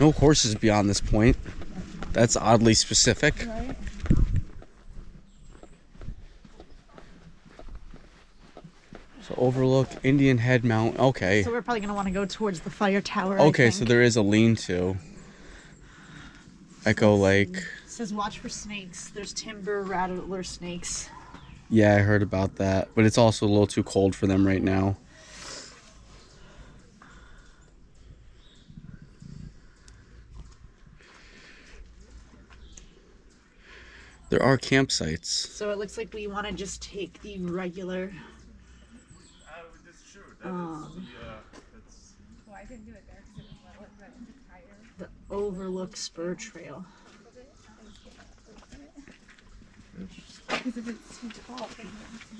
No horses beyond this point. That's oddly specific. Right. So Overlook, Indian Head Mountain. Okay. So we're probably going to want to go towards the fire tower. Okay, so there is a lean-to. Echo Lake. It says watch for snakes. There's timber rattler snakes. Yeah, I heard about that. But it's also a little too cold for them right now. There are campsites. So it looks like we want to just take the regular. The Overlook Spur Trail.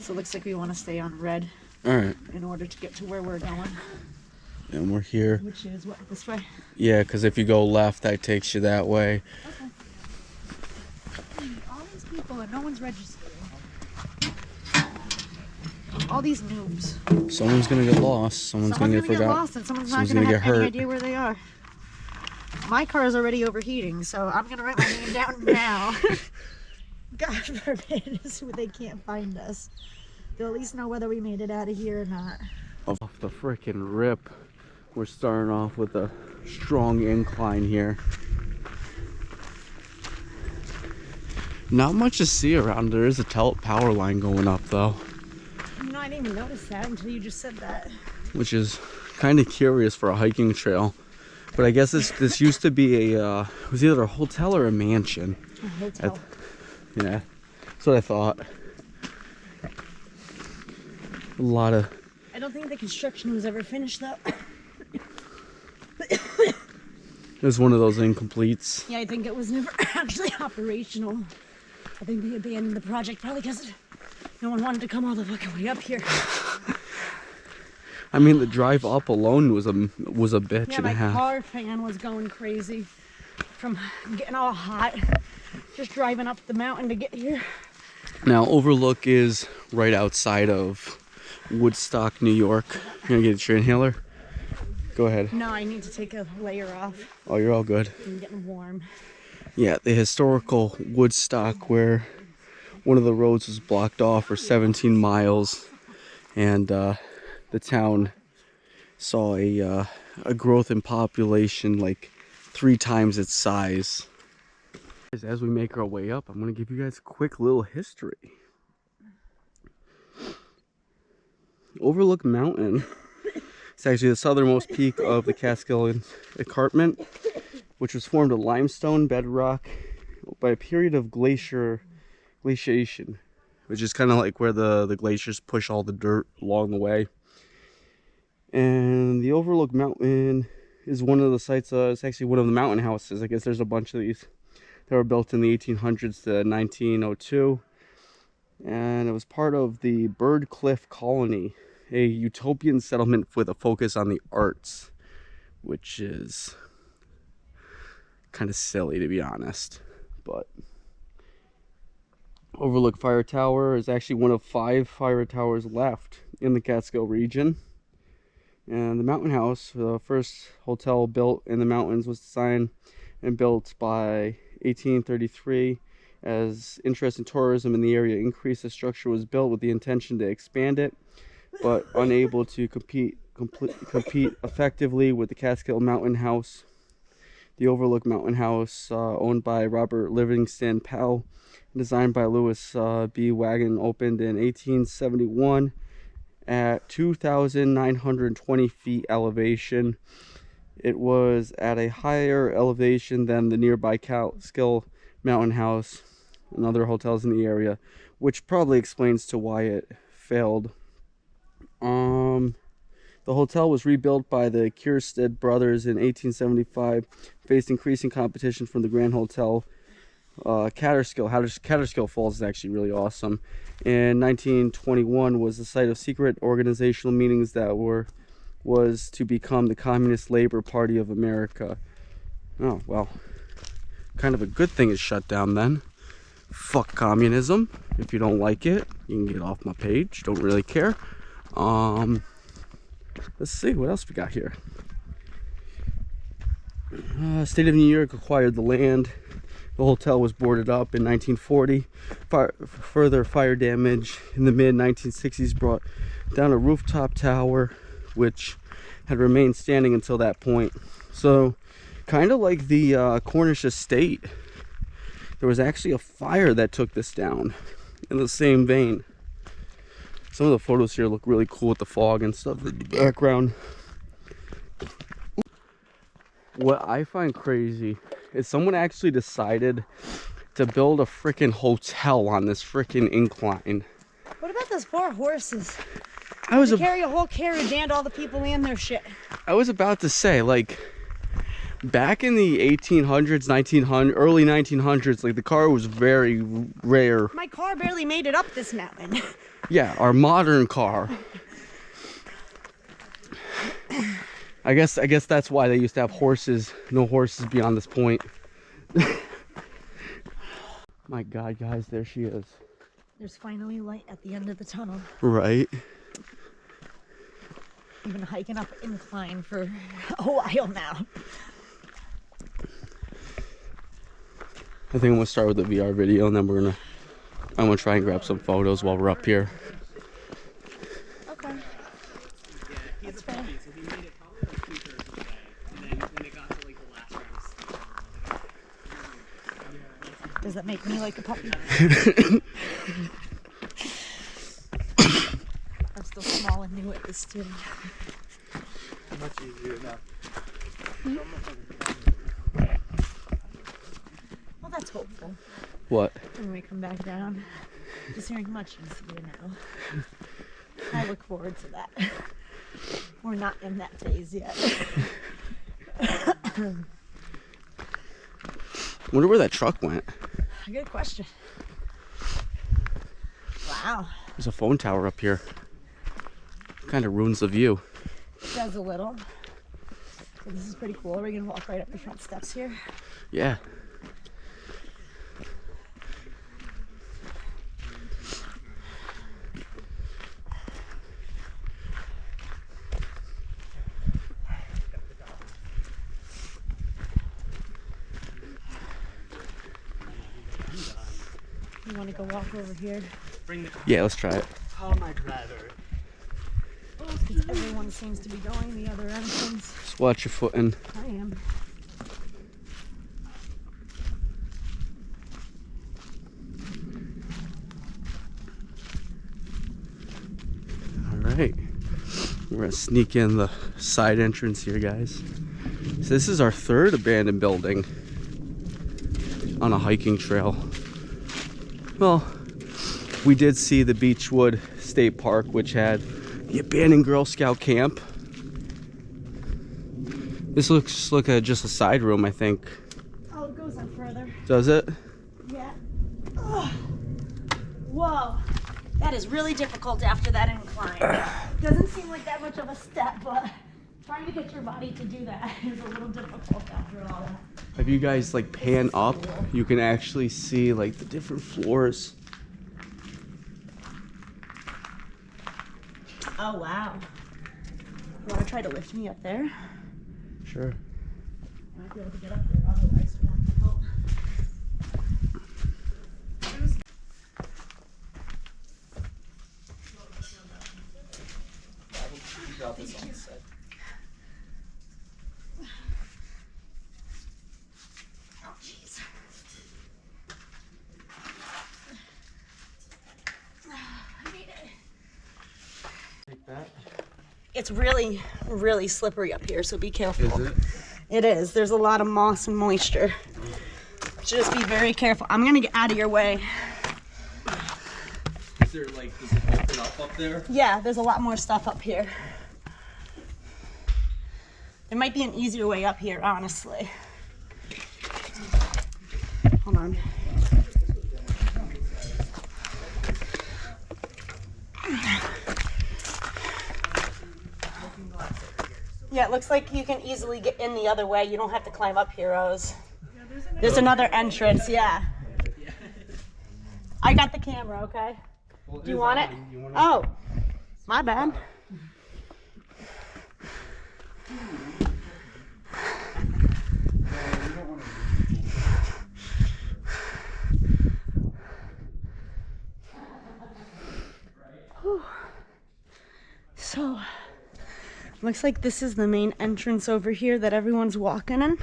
So it looks like we want to stay on red. Alright. In order to get to where we're going. And we're here. Which is what, this way? Yeah, because if you go left, that takes you that way. Okay. All these people and no one's registering. All these noobs. Someone's gonna get lost. Someone's gonna get forgotten. Lost and someone's not gonna have any idea where they are. My car is already overheating, so I'm gonna write my name down now. God forbid they can't find us. They'll at least know whether we made it out of here or not. Off the frickin' rip, we're starting off with a strong incline here. Not much to see around. There is a power line going up though. You know, I didn't even notice that until you just said that. Which is kind of curious for a hiking trail. But I guess this used to be a, it was either a hotel or a mansion. A hotel. Yeah, that's what I thought. A lot of... I don't think the construction was ever finished though. It was one of those incompletes. Yeah, I think it was never actually operational. I think they abandoned the project probably because no one wanted to come all the fucking way up here. I mean, the drive up alone was a bitch and a half. Yeah, my car fan was going crazy from getting all hot, just driving up the mountain to get here. Now, Overlook is right outside of Woodstock, New York. You gonna get your inhaler? Go ahead. No, I need to take a layer off. Oh, you're all good. I'm getting warm. Yeah, the historical Woodstock where one of the roads was blocked off for 17 miles and the town saw a growth in population like 3 times its size. As we make our way up, I'm going to give you guys a quick little history. Overlook Mountain. It's actually the southernmost peak of the Catskills escarpment, which was formed of limestone bedrock by a period of glaciation, which is kind of like where the glaciers push all the dirt along the way. And the Overlook Mountain is one of the sites, it's actually one of the mountain houses. I guess there's a bunch of these that were built in the 1800s to 1902. And it was part of the Byrdcliffe Colony, a utopian settlement with a focus on the arts, which is kind of silly to be honest. But Overlook Fire Tower is actually one of 5 fire towers left in the Catskill region. And the Mountain House, the first hotel built in the mountains, was designed and built by 1833. As interest in tourism in the area increased, the structure was built with the intention to expand it, but unable to compete effectively with the Catskill Mountain House. The Overlook Mountain House, owned by Robert Livingston Powell, designed by Louis B. Wagon, opened in 1871 at 2,920 feet elevation. It was at a higher elevation than the nearby Catskill Mountain House and other hotels in the area, which probably explains to why it failed. The hotel was rebuilt by the Kierstead brothers in 1875, faced increasing competition from the Grand Hotel Catskill. Catskill Falls is actually really awesome. In 1921 was the site of secret organizational meetings that was to become the Communist Labor Party of America. Oh, well, kind of a good thing it's shut down then. Fuck communism. If you don't like it, you can get off my page. Don't really care. Let's see what else we got here. State of New York acquired the land. The hotel was boarded up in 1940. Further fire damage in the mid-1960s brought down a rooftop tower, which had remained standing until that point. So, kind of like the Cornish estate, there was actually a fire that took this down in the same vein. Some of the photos here look really cool with the fog and stuff in the background. What I find crazy is someone actually decided to build a freaking hotel on this freaking incline. What about those poor horses? They carry a whole carriage and all the people and their shit. I was about to say, like, back in the 1800s, early 1900s, like, the car was very rare. My car barely made it up this mountain. Yeah, our modern car. I guess that's why they used to have horses. No horses beyond this point. My God, guys, there she is. There's finally light at the end of the tunnel. Right. I've been hiking up incline for a while now. I think I'm gonna start with the VR video, and then I'm gonna try and grab some photos while we're up here. Okay. That's fair. Does that make me like a puppy? I'm still small and new at this too. Much easier now. Well, that's hopeful. What? When we come back down, just hearing much easier now. I look forward to that. We're not in that phase yet. Wonder where that truck went. Good question. Wow. There's a phone tower up here. Kind of ruins the view. It does a little. So this is pretty cool. We're gonna walk right up the front steps here. Yeah. You want to go walk over here? Yeah, let's try it. Call my driver. Everyone seems to be going the other entrance. Just watch your footing. I am. All right. We're gonna sneak in the side entrance here, guys. So this is our third abandoned building on a hiking trail. Well, we did see the Beechwood State Park, which had the abandoned Girl Scout camp. This looks like just a side room, I think. Oh, it goes on further. Does it? Yeah. Ugh. Whoa. That is really difficult after that incline. Doesn't seem like that much of a step, but trying to get your body to do that is a little difficult after all that. If you guys like pan up, you can actually see like the different floors. Oh, wow. You want to try to lift me up there? Sure. I might be able to get up there, otherwise you want to help. Oh, jeez. I made it. Take that. It's really, really slippery up here, so be careful. Is it? It is. There's a lot of moss and moisture. Just be very careful. I'm gonna get out of your way. Is there like, does it open up there? Yeah, there's a lot more stuff up here. There might be an easier way up here, honestly. Hold on. Yeah, it looks like you can easily get in the other way. You don't have to climb up here, Rose. There's another entrance, yeah. I got the camera, okay? Well, Do you want it? Oh, my bad. Looks like this is the main entrance over here that everyone's walking in.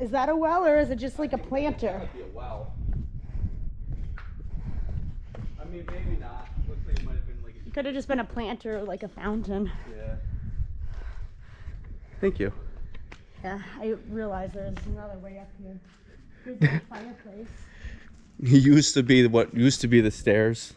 Is that a well or is it just like a planter? That might be a well. I mean, maybe not. Looks like it might have been like It could have just been a planter or like a fountain. Yeah. Thank you. Yeah, I realize there's another way up here. Here's the fireplace. He used to be what used to be the stairs.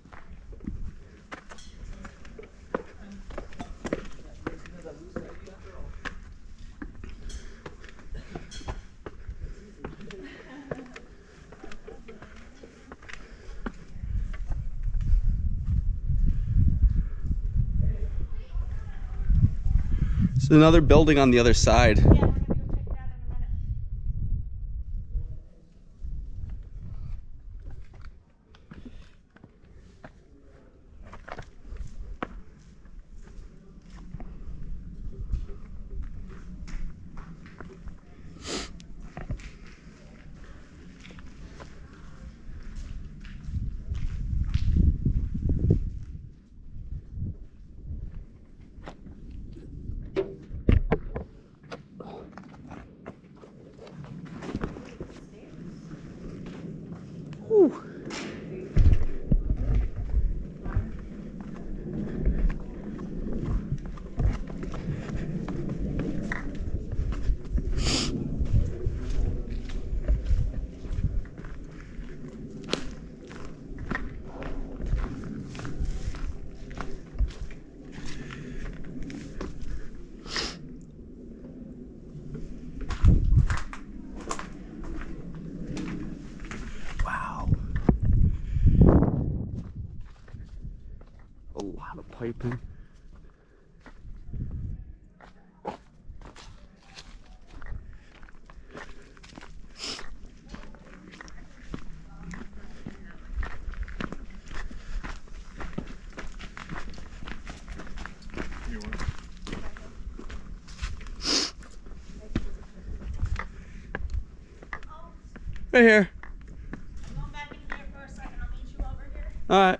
There's another building on the other side. Yeah, we're gonna go check it out in a minute. Whew. Wow. A lot of piping. Right here. I'm going back in here for a second. I'll meet you over here. Alright.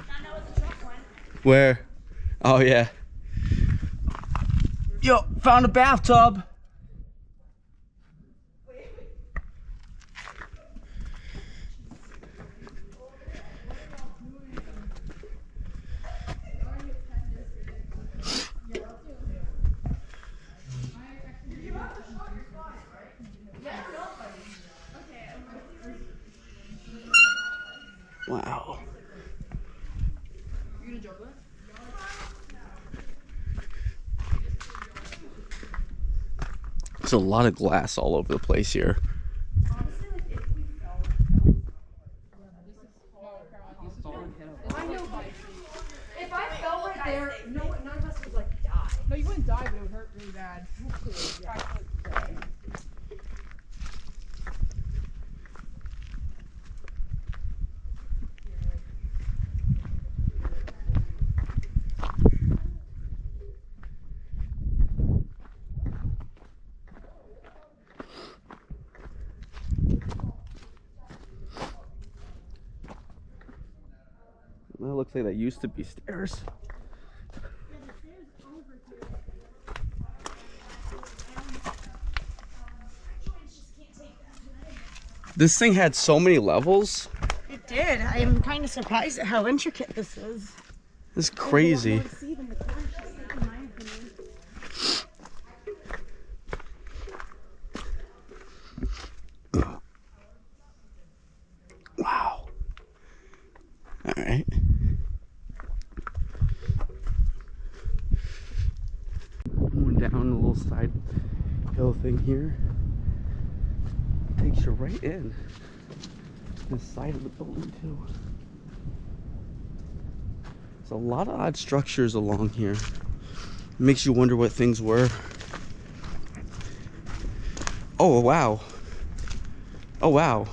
I know where the truck went. Where? Oh yeah. Yo, found a bathtub. Wow. There's a lot of glass all over the place here. I know, but if I fell right there, none of us would like die. No, you wouldn't die, but it would hurt really bad. That looks like that used to be stairs. This thing had so many levels. It did. I am kind of surprised at how intricate this is. It's crazy. There's a lot more to see than the car show, in my opinion. Wow. All right. Going down a little side hill thing here. Takes you right in. This side of the building too. There's a lot of odd structures along here. Makes you wonder what things were. Oh, wow. Oh, wow.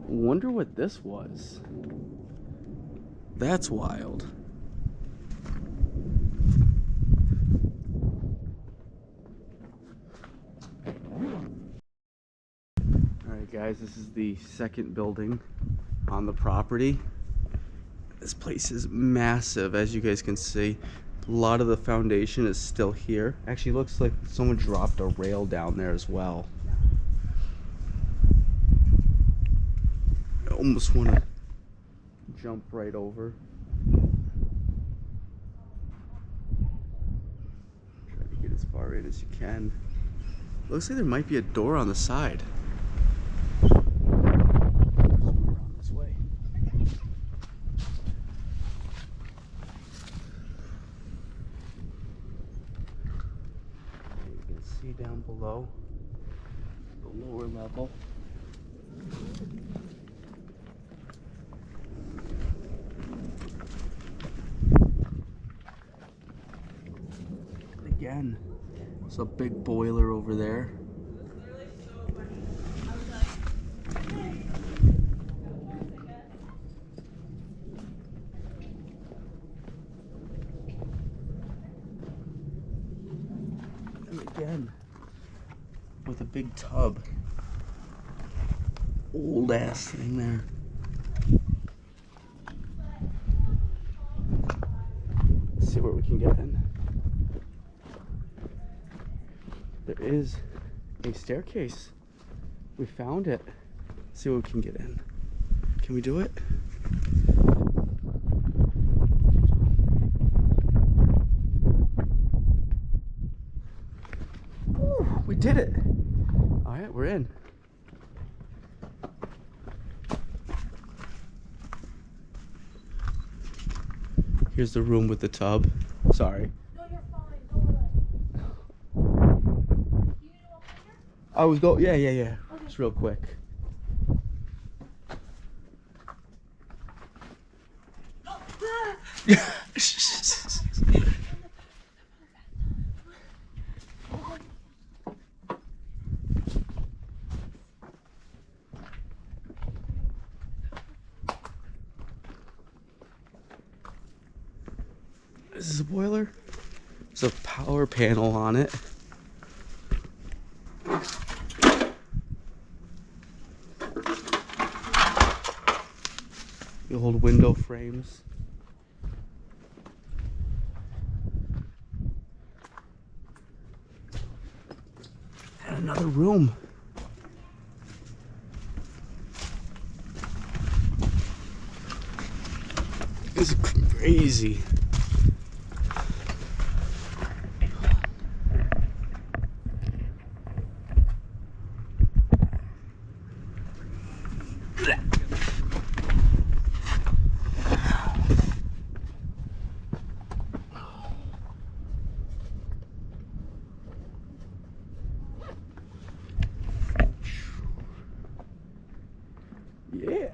Wonder what this was. That's wild. Alright guys, this is the second building on the property. This place is massive, as you guys can see. A lot of the foundation is still here. Actually looks like someone dropped a rail down there as well. I almost want to jump right over. Try to get as far in as you can. Looks like there might be a door on the side. Around this way. You can see down below, the lower level. Again, there's a big boiler over there. And again, with a big tub. Old ass thing there. Let's see where we can get in. There is a staircase. We found it. Let's see what we can get in. Can we do it? Woo, we did it. All right, we're in. Here's the room with the tub. Sorry. I was go. Yeah. Okay. Just real quick. This is a boiler. There's a power panel on it. The old window frames. And another room. This is crazy. Yeah.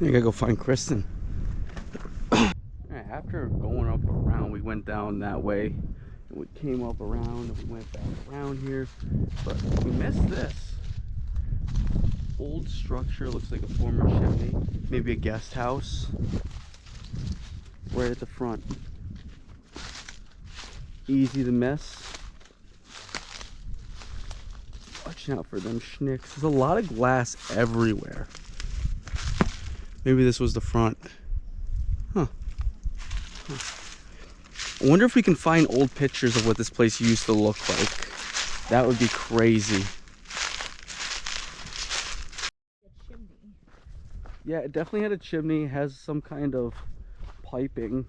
I gotta go find Kristen. Alright, after going up around, we went down that way. And we came up around and we went back around here. But we missed this. Old structure, looks like a former chimney. Maybe a guest house. Right at the front. Easy to miss. Watching out for them schnicks. There's a lot of glass everywhere. Maybe this was the front. Huh. I wonder if we can find old pictures of what this place used to look like. That would be crazy. Yeah, it definitely had a chimney. It has some kind of piping.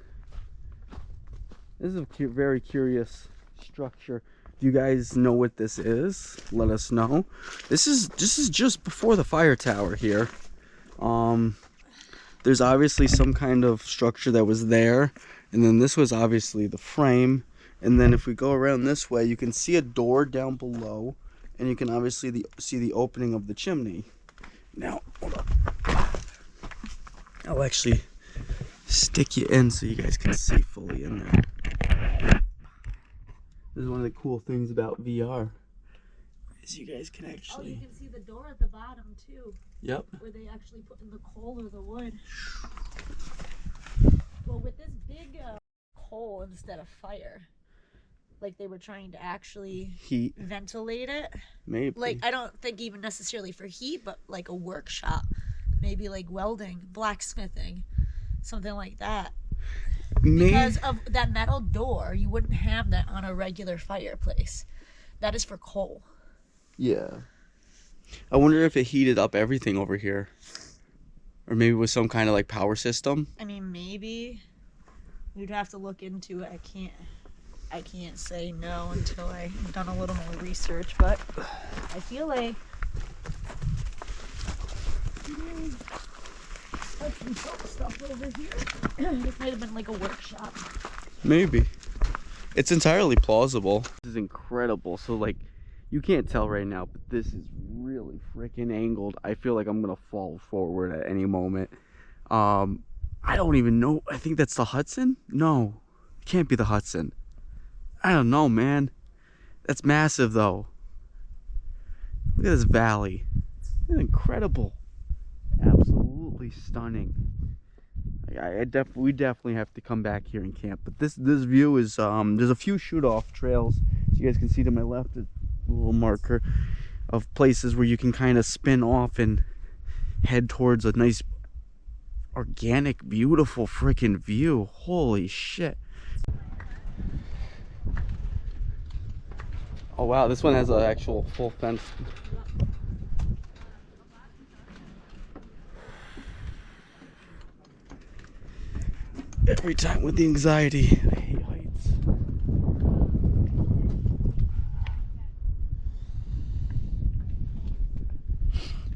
This is a very curious structure. If you guys know what this is, let us know. This is just before the fire tower here. There's obviously some kind of structure that was there, and then this was obviously the frame. And then if we go around this way, you can see a door down below, and you can obviously see the opening of the chimney. Now, hold up. I'll actually stick you in so you guys can see fully in there. This is one of the cool things about VR, is you guys can actually... Oh, you can see the door at the bottom too. Yep. Where they actually put in the coal or the wood. Well, with this big coal instead of fire, like they were trying to actually Heat. ventilate it. Maybe. Like, I don't think even necessarily for heat, but like a workshop. Maybe like welding, blacksmithing, something like that. Because of that metal door, you wouldn't have that on a regular fireplace. That is for coal. Yeah. I wonder if it heated up everything over here. Or maybe with some kind of like power system. I mean, maybe. You'd have to look into it. I can't say no until I've done a little more research, but I feel like some stuff over here. This might have been like a workshop. Maybe. It's entirely plausible. This is incredible. So like, you can't tell right now, but this is really freaking angled. I feel like I'm gonna fall forward at any moment. I don't even know. I think that's the Hudson? No, it can't be the Hudson. I don't know, man. That's massive though. Look at this valley. It's incredible. Absolutely stunning. We definitely have to come back here and camp. But this view is there's a few shoot-off trails. As you guys can see to my left, a little marker of places where you can kind of spin off and head towards a nice organic, beautiful freaking view. Holy shit. Oh wow, this one has an actual full fence. Every time with the anxiety, I hate heights.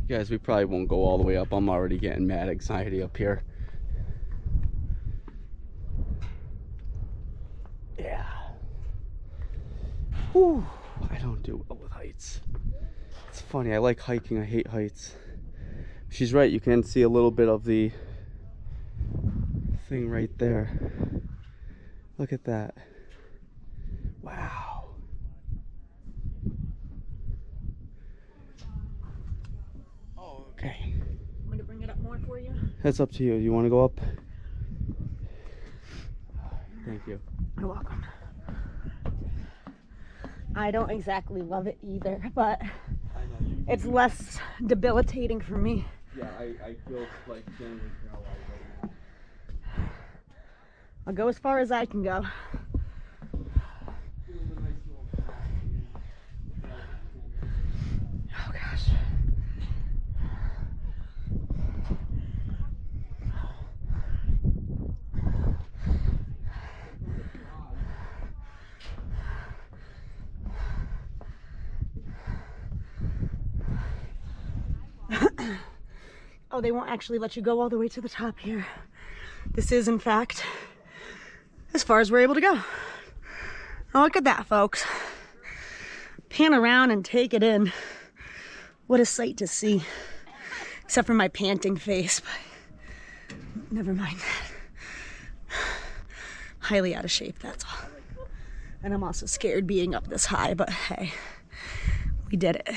Guys, we probably won't go all the way up. I'm already getting mad anxiety up here. Yeah. Whew. I don't do well with heights. It's funny, I like hiking, I hate heights. She's right, you can see a little bit of the thing right there. Look at that. Wow. Oh, okay. I'm gonna bring it up more for you. That's up to you. You want to go up? Thank you. You're welcome. I don't exactly love it either, but it's less debilitating for me. Yeah, I feel like generally paralyzed right now. I'll go as far as I can go. Oh gosh. Oh, they won't actually let you go all the way to the top here. This is, in fact, as far as we're able to go. Oh, look at that, folks. Pan around and take it in. What a sight to see. Except for my panting face, but never mind that. Highly out of shape, that's all. And I'm also scared being up this high, but hey, we did it.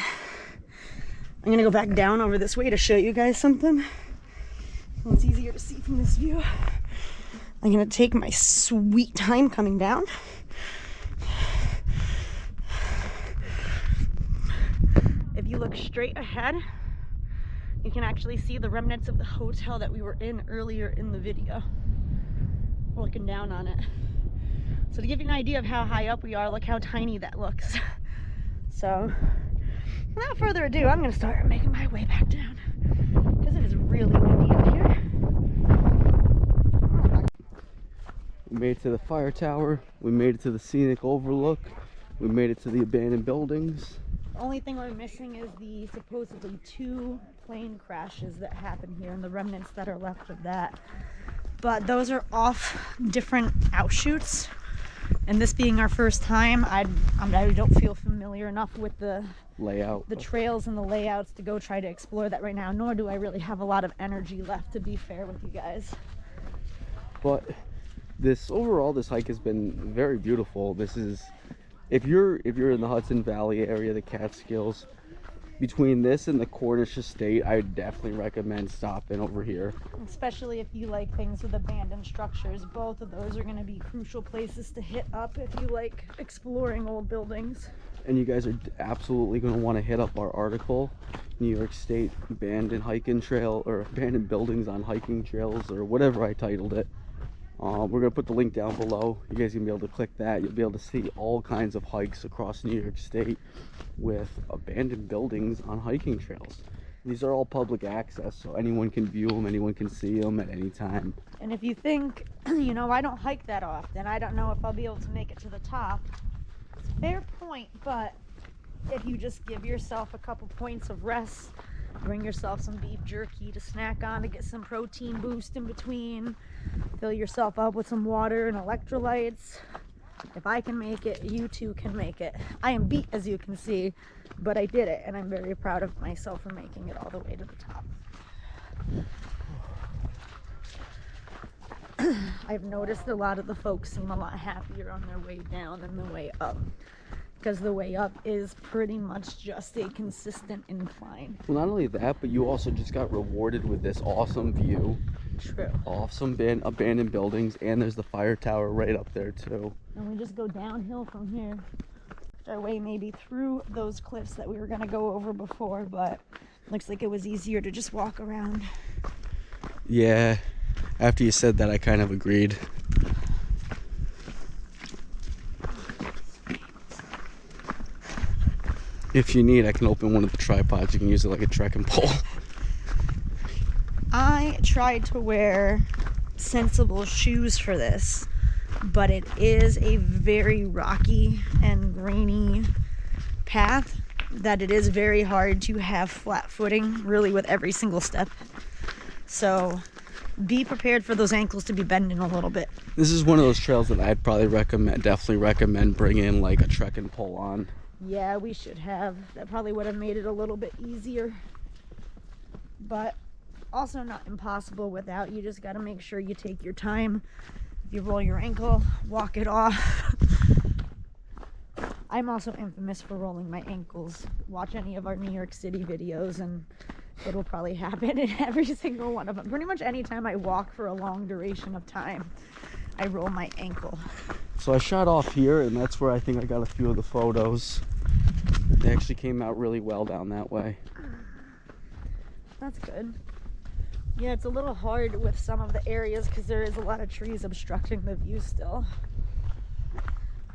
I'm gonna go back down over this way to show you guys something. It's easier to see from this view. I'm gonna take my sweet time coming down. If you look straight ahead, you can actually see the remnants of the hotel that we were in earlier in the video. Looking down on it. So to give you an idea of how high up we are, look how tiny that looks. So, without further ado, I'm gonna start making my way back down. Because it is really windy up here. We made it to the fire tower. We made it to the scenic overlook. We made it to the abandoned buildings. The only thing we're missing is the supposedly 2 plane crashes that happened here and the remnants that are left of that. But those are off different outshoots. And this being our first time, I don't feel familiar enough with the Layout. the trails and the layouts to go try to explore that right now, nor do I really have a lot of energy left, to be fair with you guys. But this hike has been very beautiful. This is, if you're in the Hudson Valley area, the Catskills, between this and the Cornish Estate, I would definitely recommend stopping over here. Especially if you like things with abandoned structures. Both of those are going to be crucial places to hit up if you like exploring old buildings. And you guys are absolutely going to want to hit up our article, New York State Abandoned Hiking Trail, or Abandoned Buildings on Hiking Trails, or whatever I titled it. We're going to put the link down below. You guys are going to be able to click that. You'll be able to see all kinds of hikes across New York State with abandoned buildings on hiking trails. These are all public access, so anyone can view them, anyone can see them at any time. And if you think, you know, I don't hike that often, I don't know if I'll be able to make it to the top. It's a fair point, but if you just give yourself a couple points of rest, bring yourself some beef jerky to snack on to get some protein boost in between, fill yourself up with some water and electrolytes. If I can make it, you too can make it. I am beat, as you can see, but I did it, and I'm very proud of myself for making it all the way to the top. I've noticed a lot of the folks seem a lot happier on their way down than the way up, because the way up is pretty much just a consistent incline. Well, not only that, but you also just got rewarded with this awesome view. True. Awesome abandoned buildings, and there's the fire tower right up there too. And we just go downhill from here. Our way maybe through those cliffs that we were going to go over before, but looks like it was easier to just walk around. Yeah, after you said that, I kind of agreed. If you need, I can open one of the tripods. You can use it like a trekking pole. I tried to wear sensible shoes for this, but it is a very rocky and grainy path that it is very hard to have flat footing really with every single step. So be prepared for those ankles to be bending a little bit. This is one of those trails that I'd probably definitely recommend bringing like a trekking pole on. Yeah, we should have. That probably would have made it a little bit easier, but also not impossible without. You just got to make sure you take your time. If you roll your ankle, walk it off. I'm also infamous for rolling my ankles. Watch any of our New York City videos and it'll probably happen in every single one of them. Pretty much anytime I walk for a long duration of time, I roll my ankle. So I shot off here, and that's where I think I got a few of the photos. They actually came out really well down that way. That's good. Yeah, it's a little hard with some of the areas because there is a lot of trees obstructing the view still.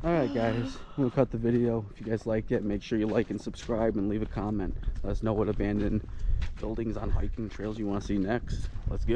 Alright guys, we'll cut the video. If you guys liked it, make sure you like and subscribe and leave a comment. Let us know what abandoned buildings on hiking trails you want to see next. Let's go.